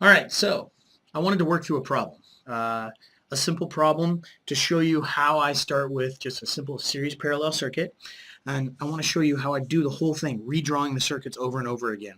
All right, so I wanted to work through a problem, a simple problem to show you how I start with just a simple series parallel circuit. And I want to show you how I do the whole thing, redrawing the circuits over and over again.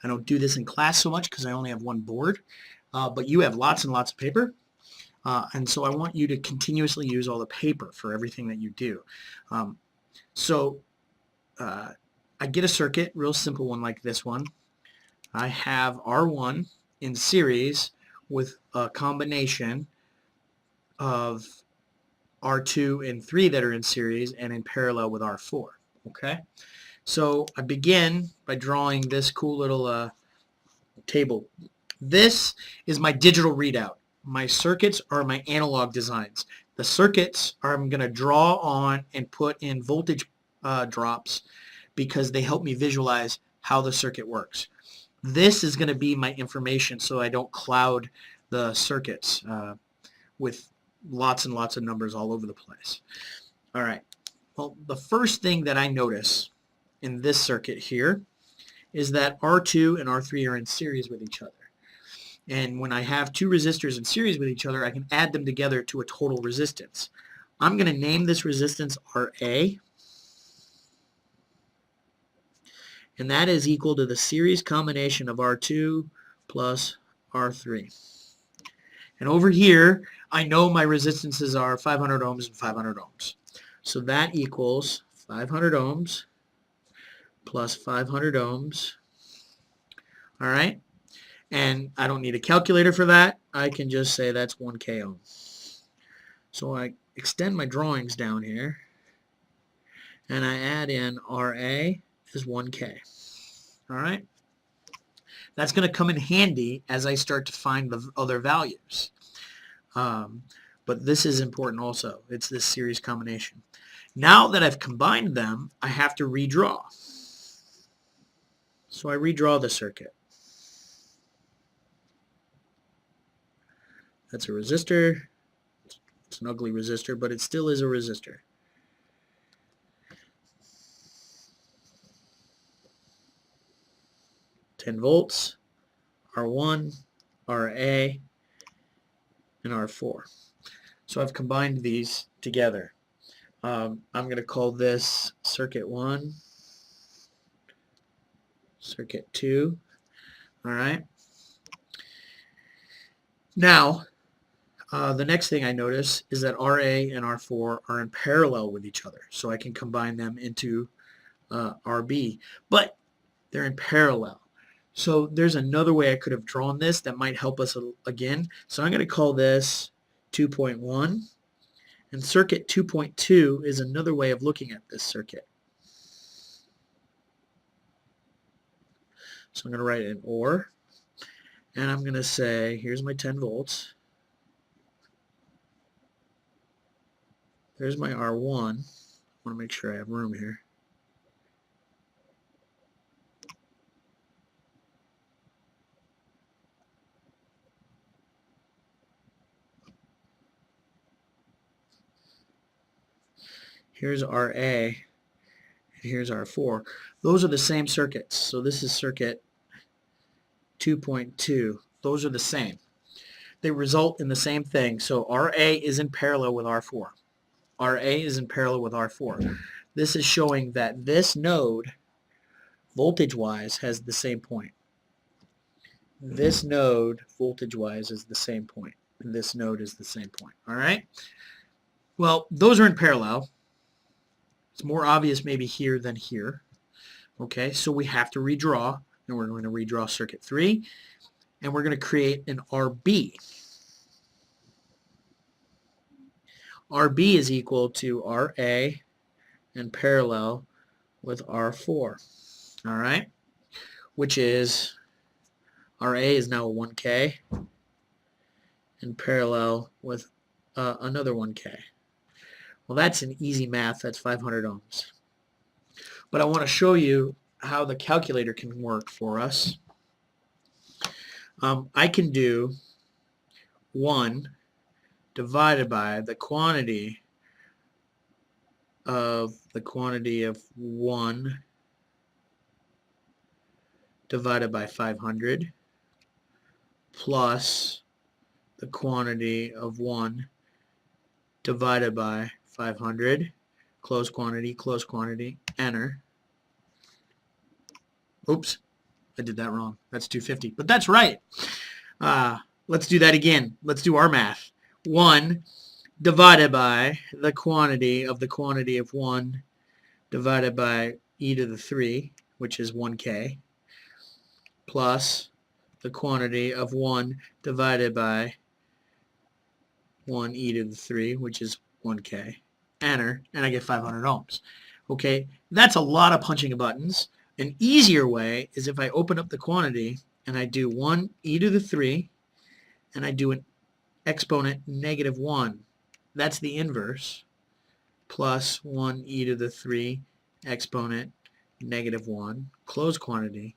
I don't do this in class so much because I only have one board, but you have lots and lots of paper. And so I want you to continuously use all the paper for everything that you do. So I get a circuit, real simple one like this one. I have R1 in series with a combination of R2 and 3 that are in series and in parallel with R4. Okay, so I begin by drawing this cool little table. This is my digital readout. My circuits are my analog designs. The circuits I'm going to draw on and put in voltage drops because they help me visualize how the circuit works. This is going to be my information so I don't cloud the circuits with lots and lots of numbers all over the place. All right. Well, the first thing that I notice in this circuit here is that R2 and R3 are in series with each other. And when I have two resistors in series with each other, I can add them together to a total resistance. I'm going to name this resistance RA. And that is equal to the series combination of R2 plus R3. And over here, I know my resistances are 500 ohms and 500 ohms. So that equals 500 ohms plus 500 ohms. All right? And I don't need a calculator for that. I can just say that's 1K ohm. So I extend my drawings down here, and I add in RA is 1K. All right? That's going to come in handy as I start to find the other values. But this is important also. It's this series combination. Now that I've combined them, I have to redraw. So I redraw the circuit. That's a resistor. It's an ugly resistor, but it still is a resistor. $10 R1, RA, and R4. So I've combined these together. I'm going to call this circuit 1, circuit 2. All right. Now, the next thing I notice is that RA and R4 are in parallel with each other. So I can combine them into RB. But they're in parallel. So there's another way I could have drawn this that might help us again. So I'm going to call this 2.1. And circuit 2.2 is another way of looking at this circuit. So I'm going to write an OR. And I'm going to say, here's my 10 volts. There's my R1. I want to make sure I have room here. Here's RA, and here's R4. Those are the same circuits. So this is circuit 2.2. Those are the same. They result in the same thing. So RA is in parallel with R4. RA is in parallel with R4. This is showing that this node, voltage-wise, has the same point. This node, voltage-wise, is the same point. And this node is the same point. All right? Well, those are in parallel. It's more obvious maybe here than here. Okay, so we have to redraw, and we're going to redraw circuit 3, and we're going to create an RB. RB is equal to RA and parallel with R4. All right, which is RA is now 1K and parallel with another 1K. Well, that's an easy math. That's 500 ohms. But I want to show you how the calculator can work for us. I can do 1 divided by the quantity of 1 divided by 500 plus the quantity of 1 divided by 500, close quantity, enter. Oops, I did that wrong. That's 250, but that's right. Let's do that again. Let's do our math. 1 divided by the quantity of 1 divided by e to the 3, which is 1k, plus the quantity of 1 divided by 1 e to the 3, which is 1k. Enter, and I get 500 ohms. Okay, that's a lot of punching of buttons. An easier way is if I open up the quantity and I do 1 e to the 3 and I do an exponent negative 1. That's the inverse, plus 1 e to the 3 exponent negative 1, close quantity,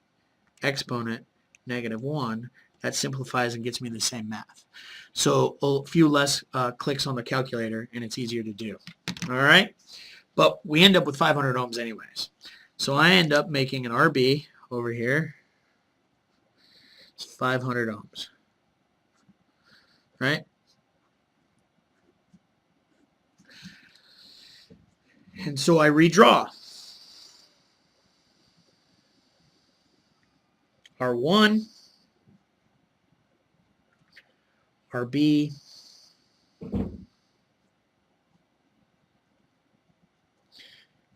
exponent negative 1. That simplifies and gets me the same math. So a few less clicks on the calculator and it's easier to do. All right? But we end up with 500 ohms anyways. So I end up making an RB over here. It's 500 ohms. Right? And so I redraw. R1, RB,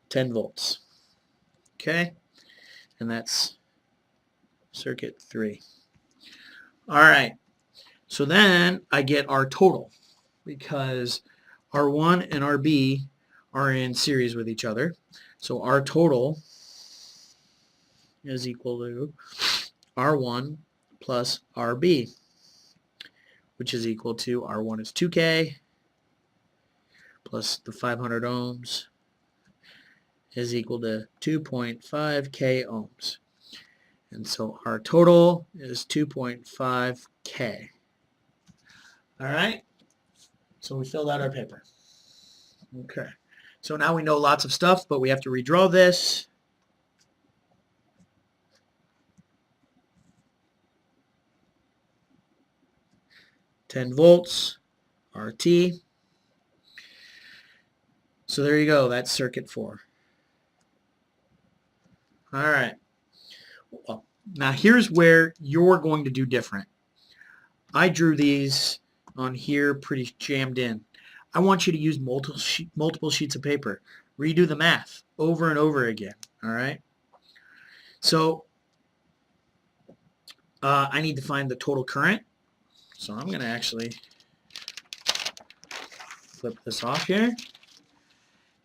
ten volts. Okay? And that's circuit 3. All right. So then I get our total because R1 and RB are in series with each other. So our total is equal to R1 plus RB, which is equal to R1 is 2K plus the 500 ohms is equal to 2.5K ohms. And so our total is 2.5K. All right? So we filled out our paper. Okay. So now we know lots of stuff, but we have to redraw this. Ten volts, RT. So there you go. That's circuit 4. All right. Well, now here's where you're going to do different. I drew these on here pretty jammed in. I want you to use multiple sheets of paper. Redo the math over and over again. All right. So I need to find the total current. So I'm going to actually flip this off here.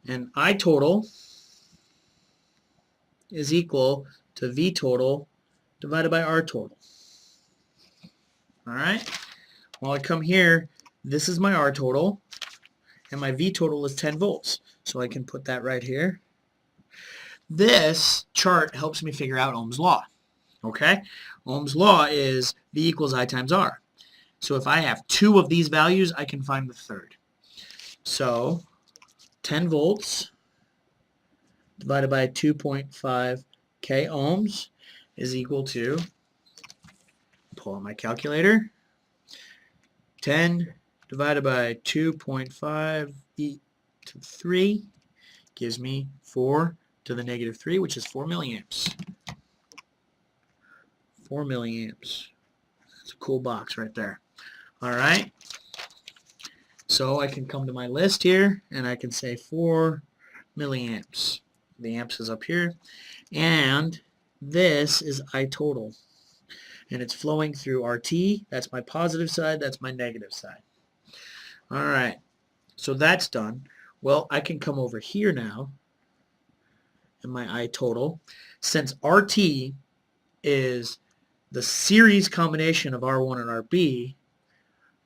And I total is equal to V total divided by R total. All right. Well, I come here. This is my R total. And my V total is 10 volts. So I can put that right here. This chart helps me figure out Ohm's law. Okay? Ohm's law is V equals I times R. So if I have 2 of these values, I can find the third. So 10 volts divided by 2.5 K ohms is equal to, pull out my calculator, 10 divided by 2.5 e to the 3 gives me 4 to the negative 3, which is 4 milliamps. 4 milliamps. That's a cool box right there. All right. So I can come to my list here, and I can say 4 milliamps. The amps is up here. And this is I total. And it's flowing through RT. That's my positive side. That's my negative side. All right. So that's done. Well, I can come over here now in my I total. Since RT is the series combination of R1 and RB,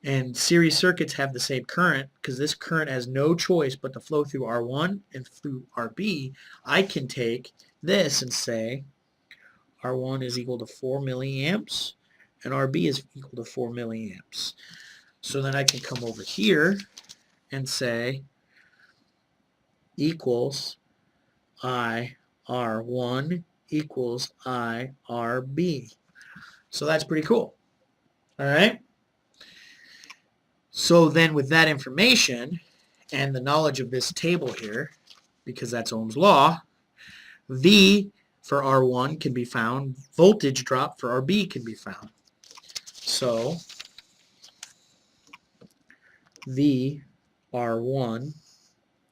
and series circuits have the same current, because this current has no choice but to flow through R1 and through RB, I can take this and say R1 is equal to 4 milliamps and RB is equal to 4 milliamps. So then I can come over here and say equals IR1 equals IRB. So that's pretty cool. All right? So then with that information and the knowledge of this table here, because that's Ohm's law, V for R1 can be found, voltage drop for RB can be found. So V R1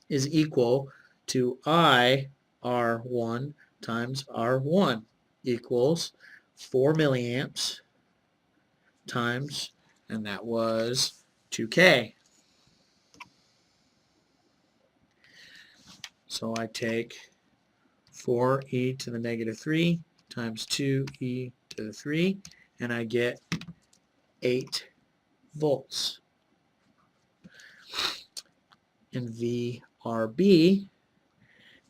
is equal to I R1 times R1 equals 4 milliamps times, and that was 2K. So I take 4e to the negative 3 times 2e to the 3, and I get 8 volts. And VRB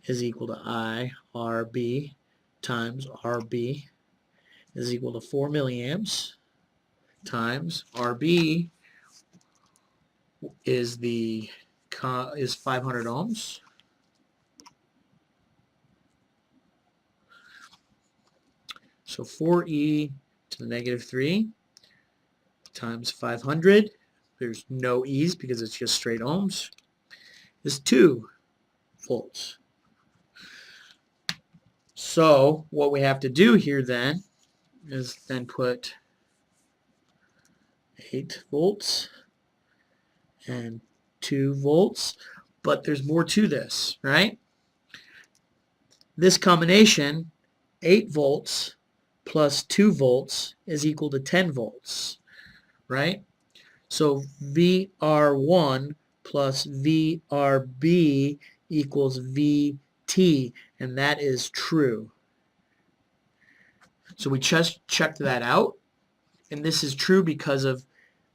is equal to IRB times RB is equal to 4 milliamps times RB is 500 ohms. So 4e to the negative 3 times 500, there's no e's because it's just straight ohms, is 2 volts. So what we have to do here then is then put 8 volts and 2 volts, but there's more to this, right? This combination, 8 volts plus 2 volts is equal to 10 volts, right? So VR1 plus VRB equals VT, and that is true. So we just checked that out, and this is true because of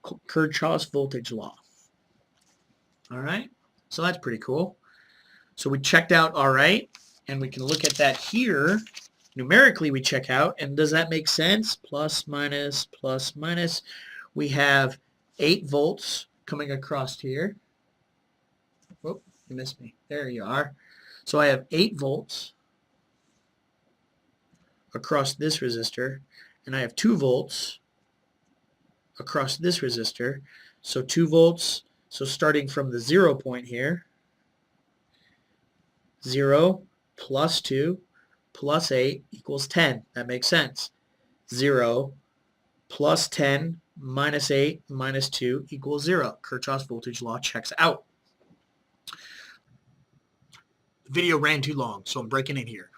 Kirchhoff's voltage law. All right, so that's pretty cool. So we checked out all right, and we can look at that here. Numerically, we check out, and does that make sense? Plus, minus, plus, minus. We have 8 volts coming across here. Whoop, you missed me. There you are. So I have 8 volts across this resistor, and I have 2 volts across this resistor. So 2 volts, so starting from the 0 point here, 0 plus 2 plus 8 equals 10. That makes sense. 0 plus 10 minus 8 minus 2 equals 0. Kirchhoff's voltage law checks out. The video ran too long, so I'm breaking in here.